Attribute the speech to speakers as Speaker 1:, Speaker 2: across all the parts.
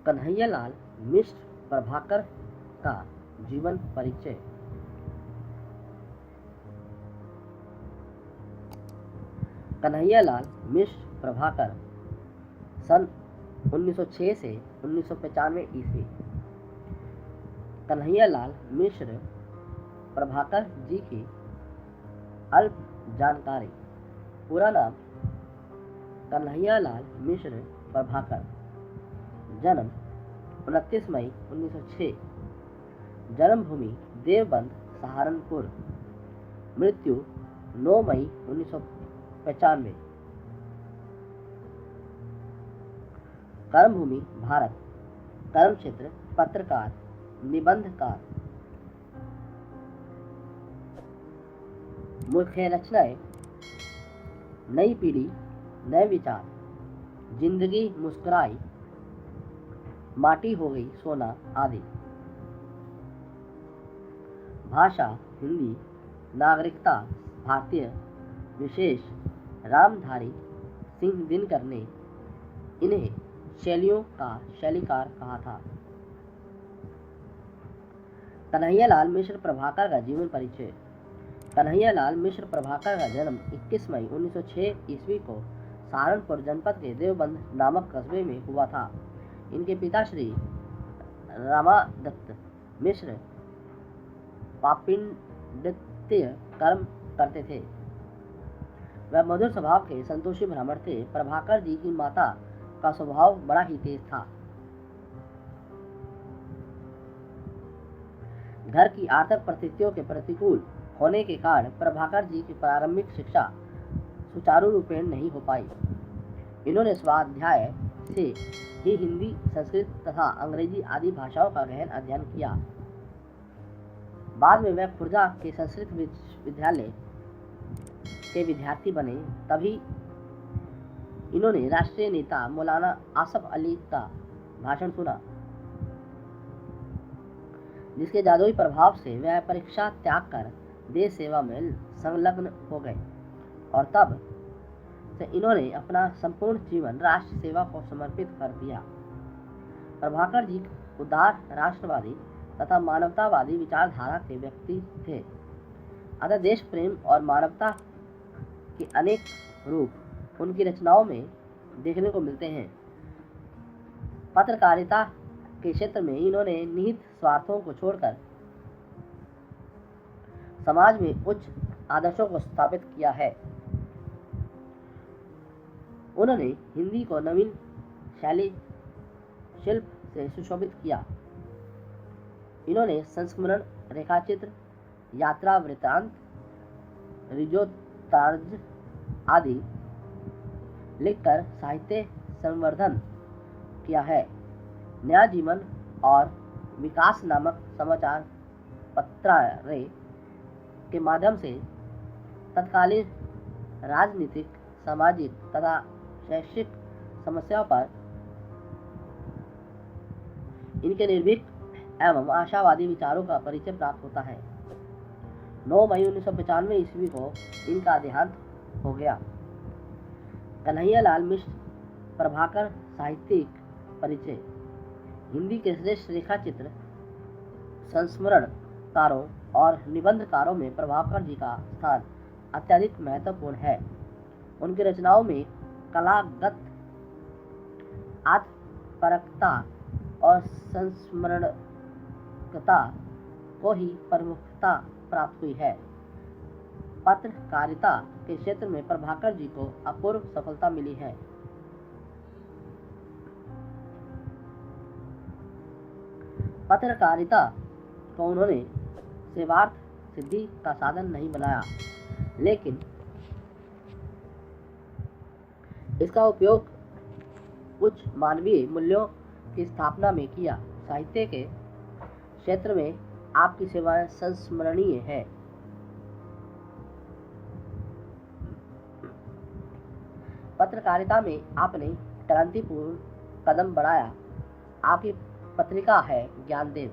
Speaker 1: कन्हैयालाल मिश्र प्रभाकर का जीवन परिचय। कन्हैयालाल मिश्र प्रभाकर सन 1906 से 1995 ईस्वी। कन्हैयालाल मिश्र प्रभाकर जी की अल्प जानकारी। पूरा नाम कन्हैयालाल मिश्र प्रभाकर, जन्म 29 मई 1906, जन्मभूमि देवबंद सहारनपुर, मृत्यु 9 मई 1995, कर्मभूमि भारत, कर्म क्षेत्र पत्रकार, निबंधकार। मुख्य रचनाएं: नई पीढ़ी, नए विचार, जिंदगी मुस्कुराई, माटी हो गई सोना आदि। भाषा हिंदी, नागरिकता भारतीय, विशेष रामधारी सिंह दिनकर ने इन्हें शैलियों का शैलीकार कहा था। कन्हैयालाल मिश्र प्रभाकर का जीवन परिचय। कन्हैयालाल मिश्र प्रभाकर का जन्म 21 मई 1906 ईस्वी को सहारनपुर जनपद के देवबंद नामक कस्बे में हुआ था। इनके पिता श्री रामादत्त मिश्र पापिंडित्य कर्म करते थे। वह मधुर स्वभाव के संतोषी ब्राह्मण थे। प्रभाकर जी की माता का स्वभाव बड़ा ही तेज था। घर की आर्थिक परिस्थितियों के प्रतिकूल होने के कारण प्रभाकर जी की प्रारंभिक शिक्षा सुचारू रूपेण नहीं हो पाई। इन्होंने स्वाध्याय से ही हिंदी, संस्कृत तथा अंग्रेजी आदि भाषाओं का गहन अध्ययन किया। बाद में वह खुर्जा के संस्कृत विश्वविद्यालय के विद्यार्थी बने। तभी इन्होंने राष्ट्रीय नेता मौलाना आसफ अली का भाषण सुना, जिसके जादुई प्रभाव से वह परीक्षा त्याग कर देश सेवा में संलग्न हो गए और तब से इन्होंने अपना संपूर्ण जीवन राष्ट्र सेवा को समर्पित कर दिया। प्रभाकर जी उदार, राष्ट्रवादी तथा मानवतावादी विचारधारा के व्यक्ति थे। अतः देश प्रेम और मानवता के अनेक रूप उनकी रचनाओं में देखने को मिलते हैं। पत्रकारिता के क्षेत्र में इन्होंने निहित स्वार्थों को छोड़कर समाज में उच्च आदर्शों को स्थापित किया है। उन्होंने हिंदी को नवीन शैली शिल्प से सुशोभित किया। इन्होंने संस्मरण, रेखाचित्र, यात्रा वृत्तांत, रिजोतार्ज आदि लिखकर साहित्य संवर्धन किया है। नया जीवन और विकास नामक समाचार पत्रारे के माध्यम से तत्कालीन राजनीतिक, सामाजिक तथा शैक्षिक समस्याओं पर इनके निर्भीक एवं आशावादी विचारों का परिचय प्राप्त होता है। 9 मई 1995 ईस्वी को इनका देहांत हो गया। कन्हैयालाल मिश्र प्रभाकर साहित्यिक परिचय। हिंदी के श्रेष्ठ रेखाचित्र संस्मरणकारों और निबंधकारों में प्रभाकर जी का स्थान अत्यधिक महत्वपूर्ण है। उनकी रचनाओं में कलागत आत्मपरकता और संस्मरणकता को ही प्रमुखता प्राप्त हुई है। पत्रकारिता के क्षेत्र में प्रभाकर जी को अपूर्व सफलता मिली है। पत्रकारिता को उन्होंने सेवार्थ सिद्धि का साधन नहीं बनाया, लेकिन इसका उपयोग उच्च मानवीय मूल्यों की स्थापना में किया। साहित्य के क्षेत्र में आपकी सेवाएं संस्मरणीय हैं। पत्रकारिता में आपने क्रांतिपूर्ण कदम बढ़ाया। आपकी पत्रिका है ज्ञानदेव।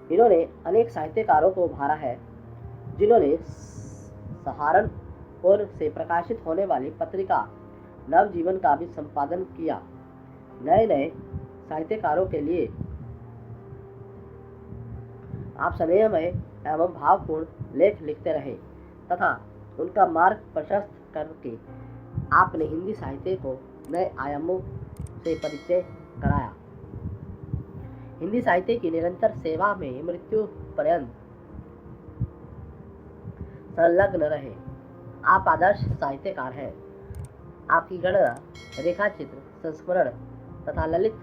Speaker 1: इन्होंने अनेक साहित्यकारों को उभारा है, जिन्होंने पूर्व से प्रकाशित होने वाली पत्रिका नवजीवन का भी संपादन किया। नए नए साहित्यकारों के लिए आप स्नेहमय एवं भावपूर्ण लेख लिखते रहे तथा उनका मार्ग प्रशस्त करके आपने हिंदी साहित्य को नए आयामों से परिचय कराया। हिंदी साहित्य की निरंतर सेवा में मृत्यु पर्यंत संलग्न रहे। आप आदर्श साहित्यकार हैं। आपकी गणना रेखाचित्र, संस्मरण तथा ललित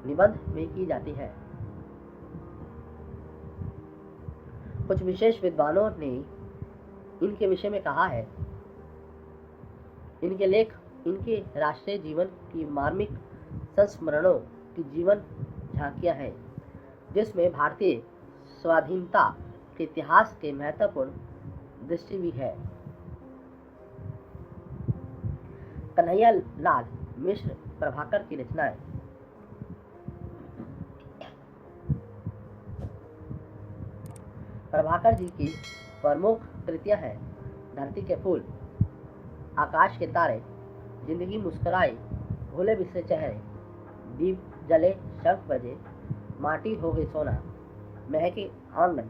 Speaker 1: निबंध में की जाती है। कुछ विशेष विद्वानों ने इनके विषय में कहा है, इनके लेख इनके राष्ट्रीय जीवन की मार्मिक संस्मरणों की जीवन झांकियां हैं, जिसमें भारतीय स्वाधीनता के इतिहास के महत्वपूर्ण दृष्टि भी है। कन्हैया लाल मिश्र प्रभाकर की रचनाएं। प्रभाकर जी की प्रमुख कृतियां हैं धरती के फूल, आकाश के तारे, जिंदगी मुस्कुराई, भूले बिसरे चेहरे, दीप जले शंख बजे, माटी हो गई सोना, महके आंगन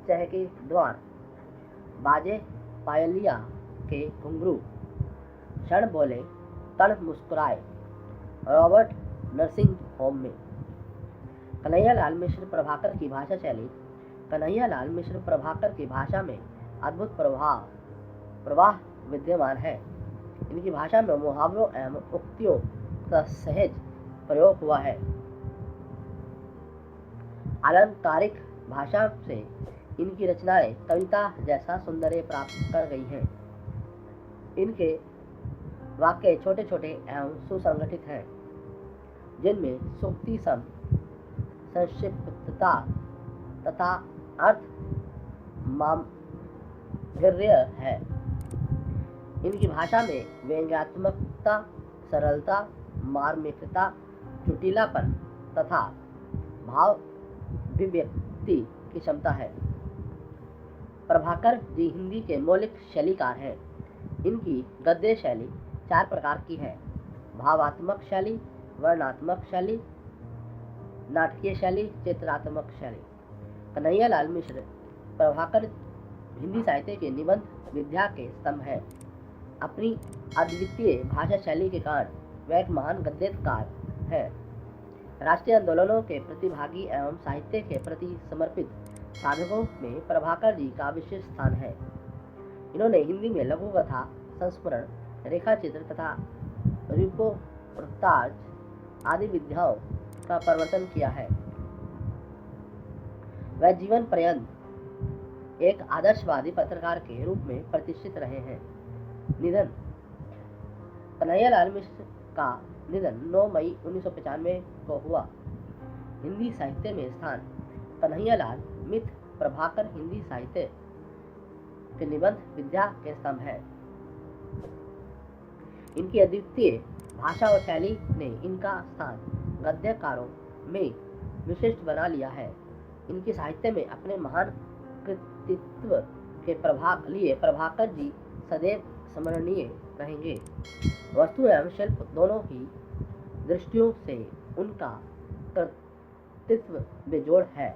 Speaker 1: चहके द्वार, बाजे पायलिया के घुंघरू, क्षण बोले तण मुस्कुराए, रॉबर्ट नर्सिंग होम में। कन्हैया लाल मिश्र प्रभाकर की भाषा शैली। कन्हैया लाल मिश्र प्रभाकर की भाषा में अद्भुत प्रवाह विद्यमान है। इनकी भाषा में मुहावरों एवं उक्तियों का सहज प्रयोग हुआ है। अलंकारिक भाषा से इनकी रचनाएं कविता जैसा सौंदर्य प्राप्त कर गई हैं। इनके वाक्य छोटे छोटे एवं सुसंगठित हैं, जिनमें सूक्ति सम संक्षिप्तता तथा अर्थ माधुर्य है। इनकी भाषा में व्यंग्यात्मकता, सरलता, मार्मिकता, चुटीलापन तथा भाव अभिव्यक्ति की क्षमता है। प्रभाकर जी हिंदी के मौलिक शैलीकार हैं। इनकी गद्य शैली 4 प्रकार की है: भावात्मक शैली, वर्णात्मक शैली, नाटकीय शैली, चित्रात्मक शैली। कन्हैया लाल मिश्र प्रभाकर हिंदी साहित्य के निबंध विद्या के स्तंभ है। अपनी अद्वितीय भाषा शैली के कारण वह एक महान गद्यकार है। राष्ट्रीय आंदोलनों के प्रतिभागी एवं साहित्य के प्रति समर्पित साधकों में प्रभाकर जी का विशेष स्थान है। इन्होंने हिंदी में लघु कथा, संस्मरण, रेखाचित्र तथा रिपोर्टाज आदि विधाओं का प्रवर्तन किया है। वह जीवन पर्यंत एक आदर्शवादी पत्रकार के रूप में प्रतिष्ठित रहे हैं। निधन। कन्हैया लाल मिश्र का निधन 9 मई 1995 को हुआ। हिंदी साहित्य में स्थान। कन्हैया लाल मित्र प्रभाकर हिंदी साहित्य के निबंध विद्या के स्तंभ है। इनकी अद्वितीय भाषा और शैली ने इनका स्थान गद्यकारों में विशिष्ट बना लिया है। इनके साहित्य में अपने महान कृतित्व के लिए प्रभाकर जी सदैव स्मरणीय रहेंगे। वस्तु एवं शिल्प दोनों ही दृष्टियों से उनका कृतित्व बेजोड़ है।